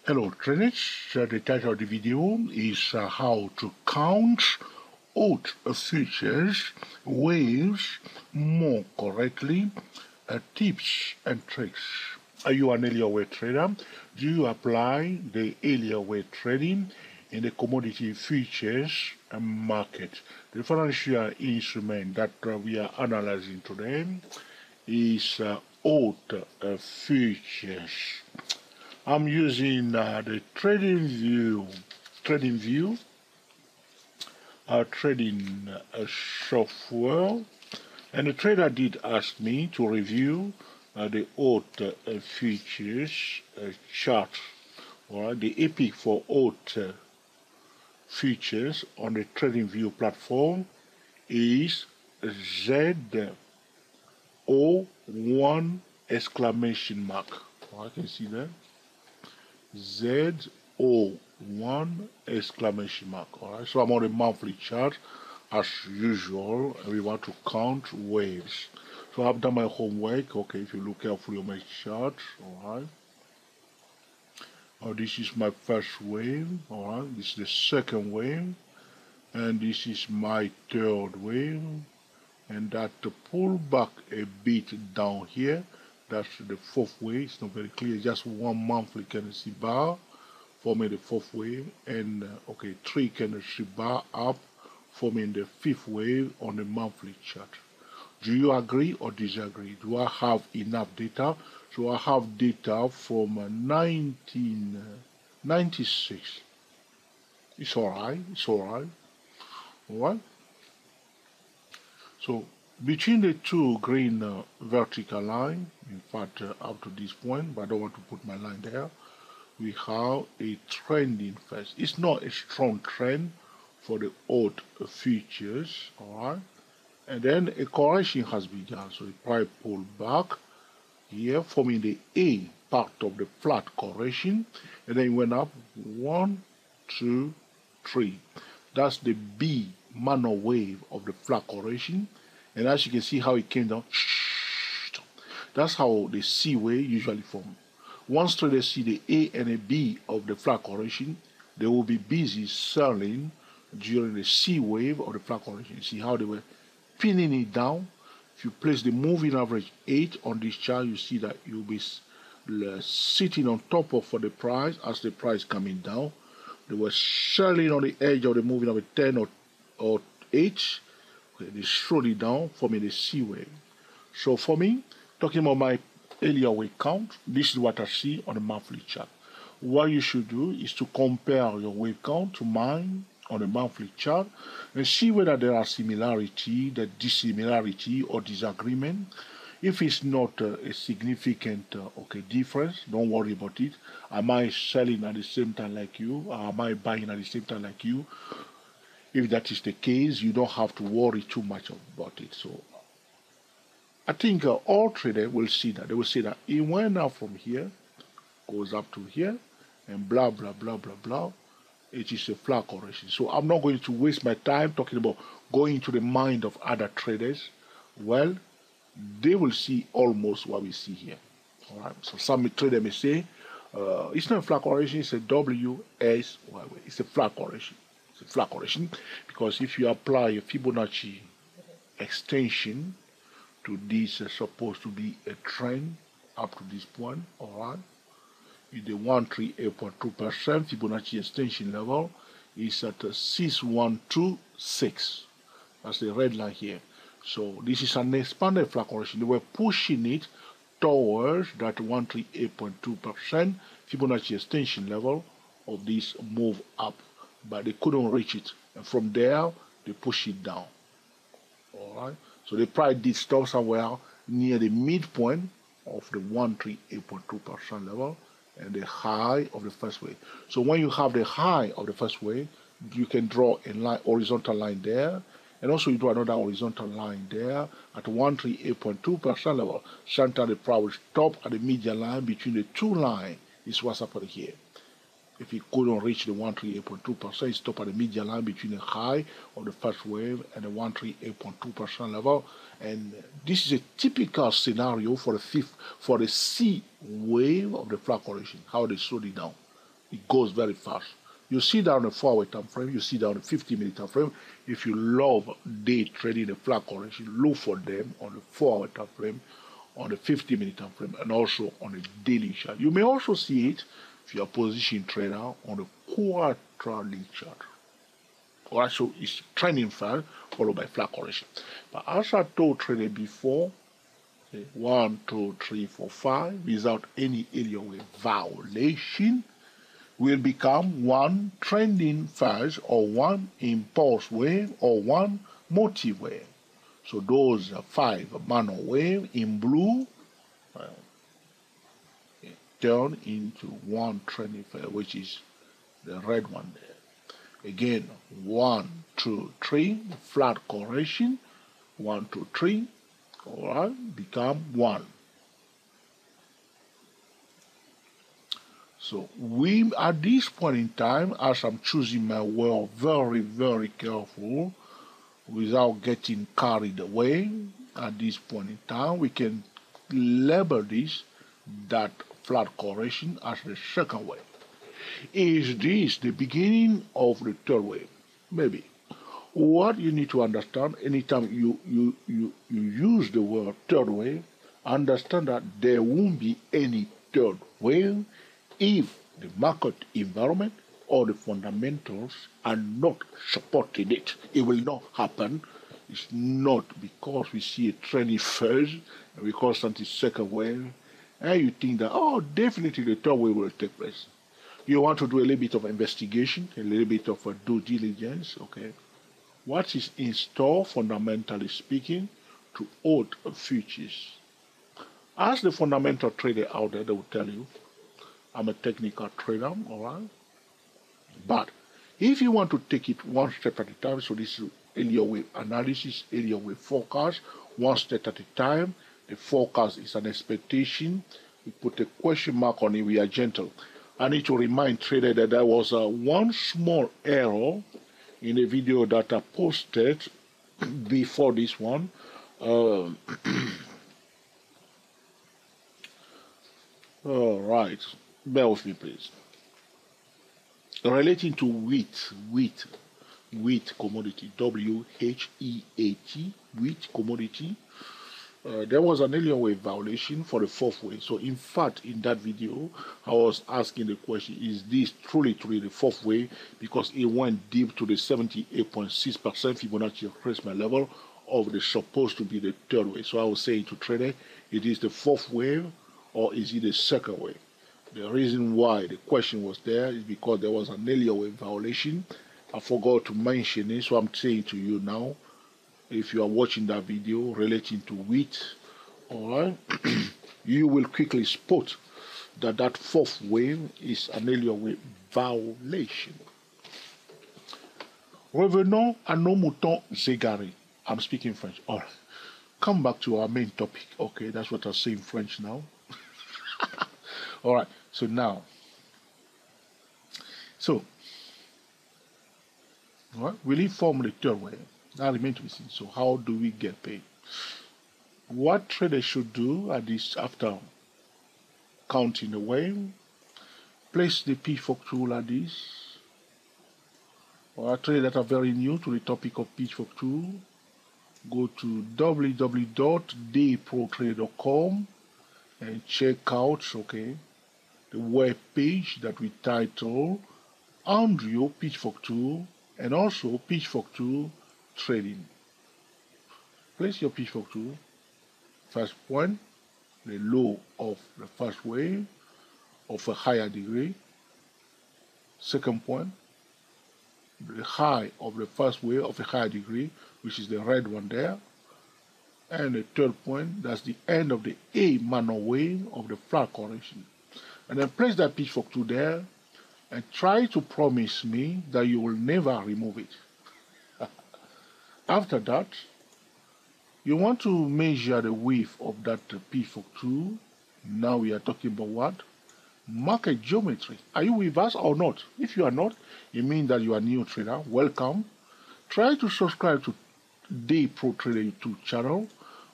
Hello traders, the title of the video is how to count out futures waves more correctly, tips and tricks. Are you an Elliott way trader? Do you apply the Elliott way trading in the commodity futures market? The financial instrument that we are analyzing today is out futures. I'm using the trading software, and the trader did ask me to review the out futures chart, or the epic for out futures on the TradingView platform is Z01 exclamation mark. I can see that. Z01 exclamation mark. Alright, so I'm on a monthly chart as usual, and we want to count waves. So I've done my homework. Okay, if you look carefully on my chart, alright. This is my first wave, alright, this is the second wave, and this is my third wave, and that pull back a bit down here. That's the fourth wave. It's not very clear. Just one monthly candlestick bar forming the fourth wave, and okay, three candlestick bar up forming the fifth wave on the monthly chart. Do you agree or disagree? Do I have enough data? So I have data from 1996. It's alright. It's alright. Alright. So between the two green vertical line, in fact up to this point, but I don't want to put my line there, we have a trending first. It's not a strong trend for the out futures, alright, and then a correction has begun. So the price pulled back here, forming the A part of the flat correction, and then it went up 1, 2, 3. That's the B manner wave of the flat correction. And as you can see how it came down, that's how the C wave usually forms. Once traders see the A and a B of the flat correction, they will be busy selling during the C wave of the flat correction. You see how they were pinning it down. If you place the moving average 8 on this chart, you see that you'll be sitting on top of for the price as the price coming down. They were selling on the edge of the moving average 10 or 8. They slowed it down, forming the C wave. So for me, talking about my Elliott wave count, this is what I see on the monthly chart. What you should do is to compare your wave count to mine on the monthly chart and see whether there are similarity, the dissimilarity or disagreement. If it's not a significant difference, don't worry about it. Am I selling at the same time like you? Or am I buying at the same time like you? If that is the case, you don't have to worry too much about it. So I think all traders will see that. They will see that it went up from here, goes up to here, and blah, blah, blah, blah, blah. It is a flat correction. So I'm not going to waste my time talking about going into the mind of other traders. Well, they will see almost what we see here. All right. So some traders may say, it's not a flat correction, it's a WSY. It's a flat correction. It's a flat correction because if you apply a Fibonacci extension to this supposed to be a trend up to this point, all right, in the 138.2% Fibonacci extension level is at 6126. That's the red line here. So this is an expanded flat correction. They were pushing it towards that 138.2% Fibonacci extension level of this move up, but they couldn't reach it, and from there they push it down. All right, so the price did stop somewhere near the midpoint of the 138.2% level and the high of the first wave. So when you have the high of the first wave, you can draw a line, horizontal line there, and also you draw another horizontal line there at 138.2% level. Sometimes the price will stop at the median line between the two lines. Is what's happening here. If it couldn't reach the 138.2%, stop at the median line between the high of the first wave and the 138.2% level. And this is a typical scenario for the C wave of the flat correction, how they slowed it down. It goes very fast. You see that on a 4-hour time frame, you see that on a 50-minute time frame. If you love day trading, the flat correction, look for them on the 4-hour time frame, on the 50-minute time frame, and also on a daily chart. You may also see it if you're a position trader on a quarterly chart. Alright, so it's trending fast followed by flat correction. But as I told traders before, 1, 2, 3, 4, 5, without any Elliott wave violation, will become one trending phase or one impulse wave or one motive wave. So those 5 manual wave in blue turn into one trending phase, which is the red one there. Again, 1, 2, 3, flat correction, 1, 2, 3, all right, become 1. So we, at this point in time, as I'm choosing my word very, very careful, without getting carried away, at this point in time, we can label this, that flat correction, as the second wave. Is this the beginning of the third wave? Maybe. What you need to understand, anytime you use the word third wave, understand that there won't be any third wave if the market environment or the fundamentals are not supporting it. It will not happen. It's not because we see a trending phase and we constantly second wave, and you think that, oh, definitely the third wave will take place. You want to do a little bit of investigation, a little bit of a due diligence, okay? What is in store, fundamentally speaking, to hold futures? As the fundamental trader out there, they will tell you, I'm a technical trader, all right? But if you want to take it one step at a time, so this is Elliott wave analysis, Elliott wave forecast, one step at a time. The forecast is an expectation. We put a question mark on it, we are gentle. I need to remind trader that there was one small error in a video that I posted before this one. All right, bear with me, please. Relating to wheat commodity, W-H-E-A-T, wheat commodity. There was an Elliott wave violation for the 4th wave. So in fact, in that video, I was asking the question, is this truly the 4th wave? Because it went deep to the 78.6% Fibonacci retracement level of the supposed to be the 3rd wave. So I was saying to trader, it is the 4th wave or is it the 2nd wave? The reason why the question was there is because there was an Elliott wave violation. I forgot to mention it, so I'm saying to you now, if you are watching that video relating to wheat, all right, you will quickly spot that that 4th wave is an Elliott wave violation. Revenons à nos moutons égarés. I'm speaking French. All right. Come back to our main topic. Okay, that's what I say in French now. All right. So now, all right, will it form the 3rd wave? That remains to be seen. So how do we get paid? What traders should do at this, after counting the wave, place the pitchfork tool like this. Or traders that are very new to the topic of pitchfork tool, go to www.dayprotrader.com and check out, okay, the web page that we title Andrew Pitchfork Tool and also Pitchfork Tool Trading. Place your pitchfork tool, first point, the low of the first wave of a higher degree. Second point, the high of the first wave of a higher degree, which is the red one there. And the third point, that's the end of the A manual wave of the flat correction. And then place that pitchfork tool there and try to promise me that you will never remove it. After that, you want to measure the width of that pitchfork tool. Now we are talking about what? Market geometry. Are you with us or not? If you are not, it means that you are a new trader. Welcome. Try to subscribe to Day Pro Trader YouTube channel,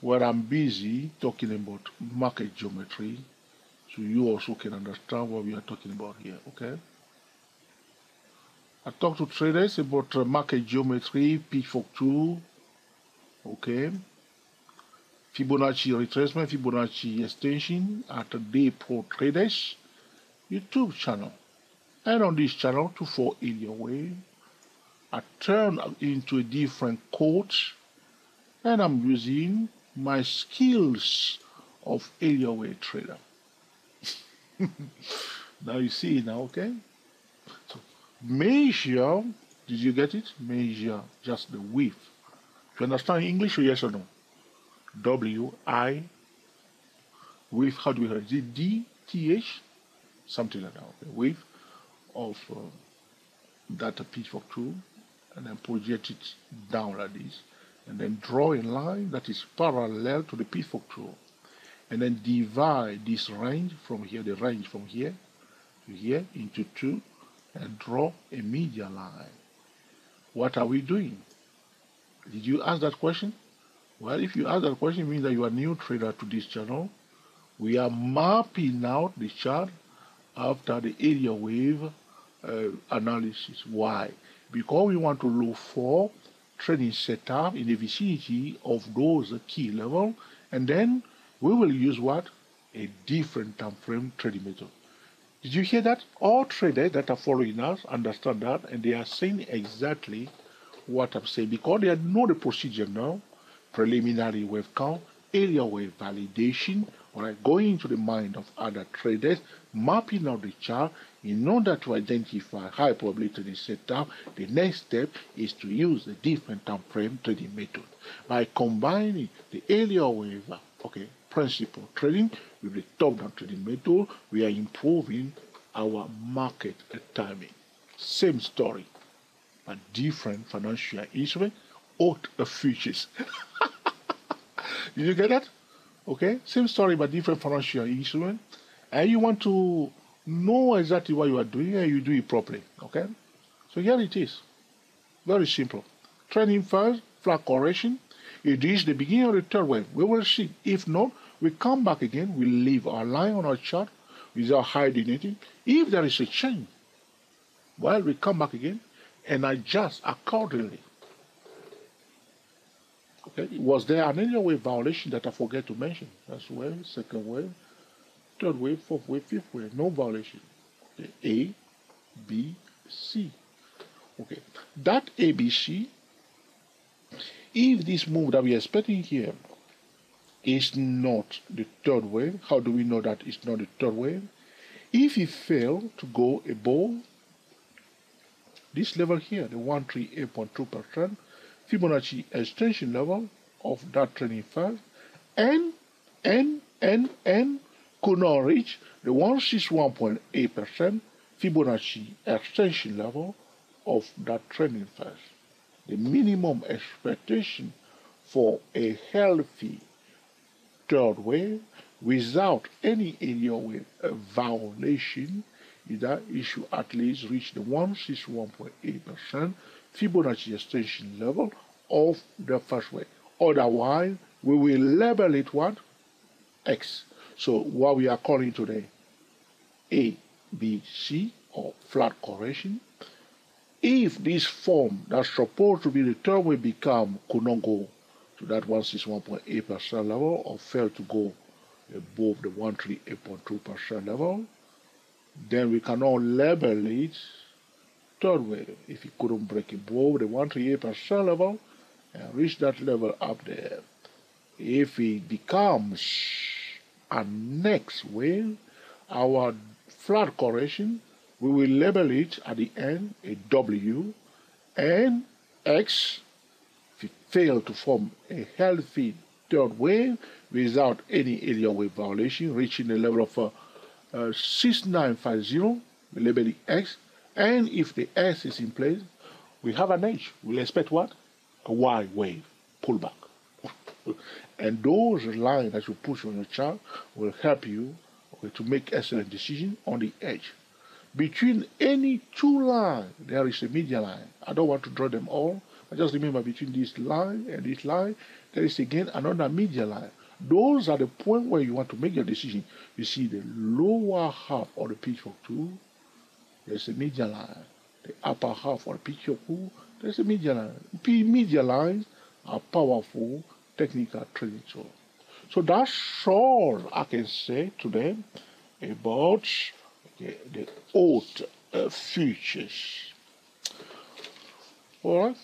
where I'm busy talking about market geometry, so you also can understand what we are talking about here, okay? I talk to traders about market geometry, pitchfork tool, okay, Fibonacci retracement, Fibonacci extension at Day Pro Traders YouTube channel. And on this channel, 2-4 area wave, I turn into a different coach, and I'm using my skills of area wave trader. Now you see now, okay? So measure, did you get it? Measure just the width. You understand English, or yes or no? W-I, width, how do we write it? D-T-H? Something like that, okay? Width of that pitchfork tool, and then project it down like this, and then draw a line that is parallel to the pitchfork tool, and then divide this range from here, the range from here to here, into two, and draw a median line. What are we doing? Did you ask that question? Well, if you ask that question, it means that you are a new trader to this channel. We are mapping out the chart after the area wave analysis. Why? Because we want to look for trading setup in the vicinity of those key levels, and then we will use what? A different time frame trading method. Did you hear that? All traders that are following us understand that, and they are saying exactly what I'm saying, because they know the procedure now: preliminary wave count, area wave validation, alright, going into the mind of other traders, mapping out the chart in order to identify high probability trading setup. The next step is to use the different time frame trading method. By combining the area wave principle trading with the top-down trading method, we are improving our market timing. Same story, but different financial instrument or features. Did you get that? Okay, same story but different financial instrument, and you want to know exactly what you are doing and you do it properly. Okay, so here it is. Very simple. Trending first, flat correction. It is the beginning of the third wave. We will see. If not, we come back again. We leave our line on our chart without hiding anything. If there is a change, well, we come back again and adjust accordingly. Okay, was there an area wave violation that I forget to mention? First wave, second wave, third wave, fourth wave, fifth wave, no violation. Okay. A, B, C. Okay, that A, B, C, if this move that we are expecting here is not the third wave, how do we know that it's not the third wave? If it failed to go above this level here, the 138.2%, Fibonacci extension level of that trailing first, and could not reach the 161.8% Fibonacci extension level of that trailing first. The minimum expectation for a healthy third wave without any area wave violation is that it should at least reach the 161.8% Fibonacci extension level of the first wave. Otherwise, we will label it what? X. So what we are calling today A, B, C, or flat correction. If this form that's supposed to be the third wave could not go to that 161.8% level, or fail to go above the 138.2% level, then we cannot label it third wave. If it couldn't break above the 138% level and reach that level up there, if it becomes a next wave, our flat correction, we will label it at the end a W, and X. If it failed to form a healthy third wave without any area wave violation, reaching the level of 6950, we label it X. And if the S is in place, we have an H. We'll expect what? A Y wave pullback. And those lines that you push on your chart will help you to make excellent decisions on the edge. Between any two lines, there is a median line. I don't want to draw them all. I just remember between this line and this line, there is again another median line. Those are the point where you want to make your decision. You see the lower half of the pitchfork tool, there's a median line. the upper half of the picture, there's a media line. Media lines are powerful technical trading tool. So that's all I can say today about the old futures. Alright,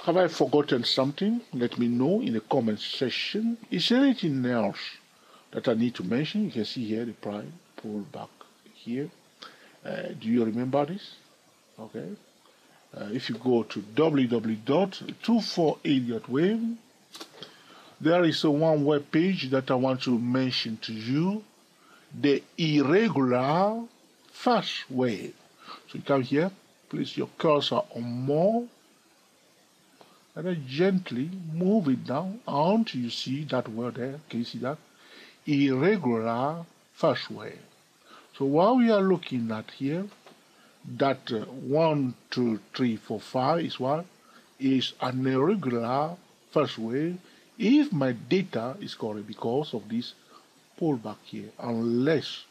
have I forgotten something? Let me know in the comment section. Is there anything else that I need to mention? You can see here the price pull back here. Do you remember this? Okay. If you go to www.24 Elliott wave, there is one web page that I want to mention to you, the irregular fast wave. So you come here, place your cursor on more, and then gently move it down until you see that word there. Can you see that? Irregular fast wave. So what we are looking at here, that 1, 2, 3, 4, 5 is what? Is an irregular fast wave if my data is correct because of this pullback here, unless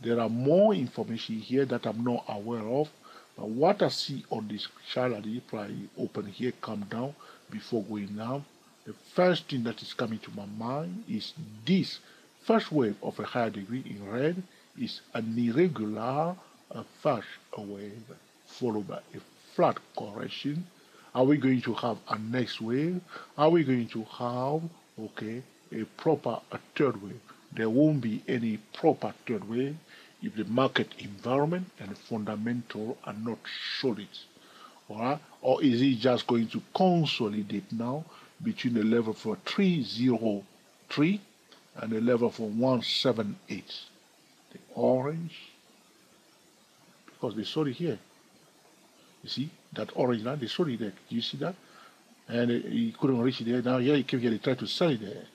there are more information here that I'm not aware of. But what I see on this chart, I did probably open here, come down before going down. The first thing that is coming to my mind is this first wave of a higher degree in red is an irregular fast wave followed by a flat correction. Are we going to have a next wave? Are we going to have, okay, a third wave? There won't be any proper third wave if the market environment and the fundamental are not solid. All right? Or is it just going to consolidate now between the level for 303 and the level for 178? The orange, because they saw it here. You see that orange line, they saw it there. Do you see that? And he couldn't reach it there. Now here he came here, they tried to sell it there.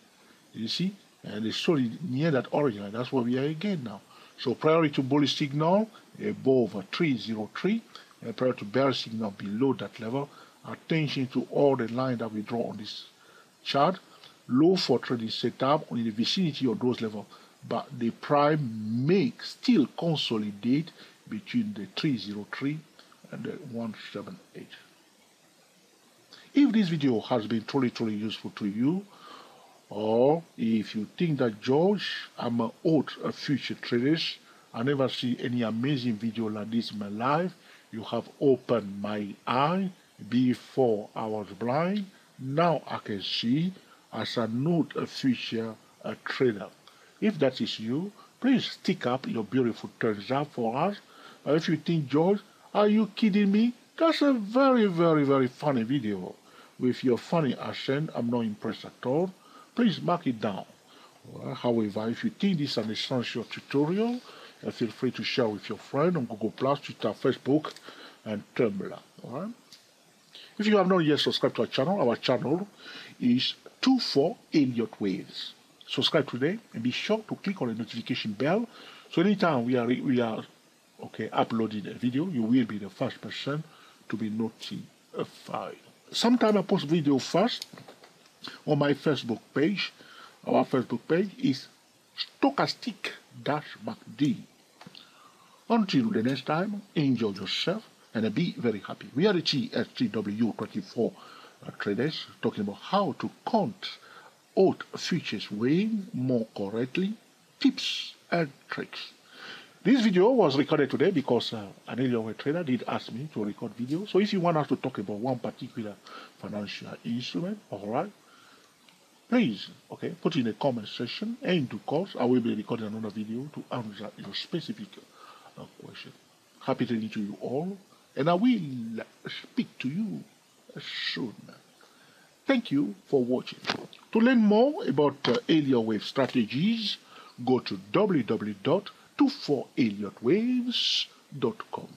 You see? And they saw it near that orange line. That's where we are again now. So prior to bullish signal above 303, and prior to bearish signal below that level, attention to all the lines that we draw on this chart. Low for trading setup in the vicinity of those levels, but the prime may still consolidate between the 303 and the 178. If this video has been truly useful to you, or if you think that George, I'm an old future trader, I never see any amazing video like this in my life, you have opened my eye. Before I was blind, now I can see as a not a future trader. If that is you, please stick up your beautiful thumbs up for us. If you think, George, are you kidding me? That's a very funny video. With your funny accent, I'm not impressed at all. Please mark it down. However, if you think this is an essential tutorial, feel free to share with your friend on Google+, Twitter, Facebook, and Tumblr. All right? If you have not yet subscribed to our channel is 24 Elliott Waves. Subscribe today and be sure to click on the notification bell so anytime we are uploading a video, you will be the first person to be notified. Sometimes I post video first on my Facebook page. Our Facebook page is Stochastic-MACD. Until the next time, enjoy yourself and be very happy. We are the TSTW24 traders talking about how to count out futures weighing more correctly, tips and tricks. This video was recorded today because an Elliott trader did ask me to record video. So if you want us to talk about one particular financial instrument, all right, please, put in the comment section, and in due course, I will be recording another video to answer your specific question. Happy trading to you all, and I will speak to you soon. Thank you for watching. To learn more about Elliott wave strategies, go to www.24elliottwaves.com.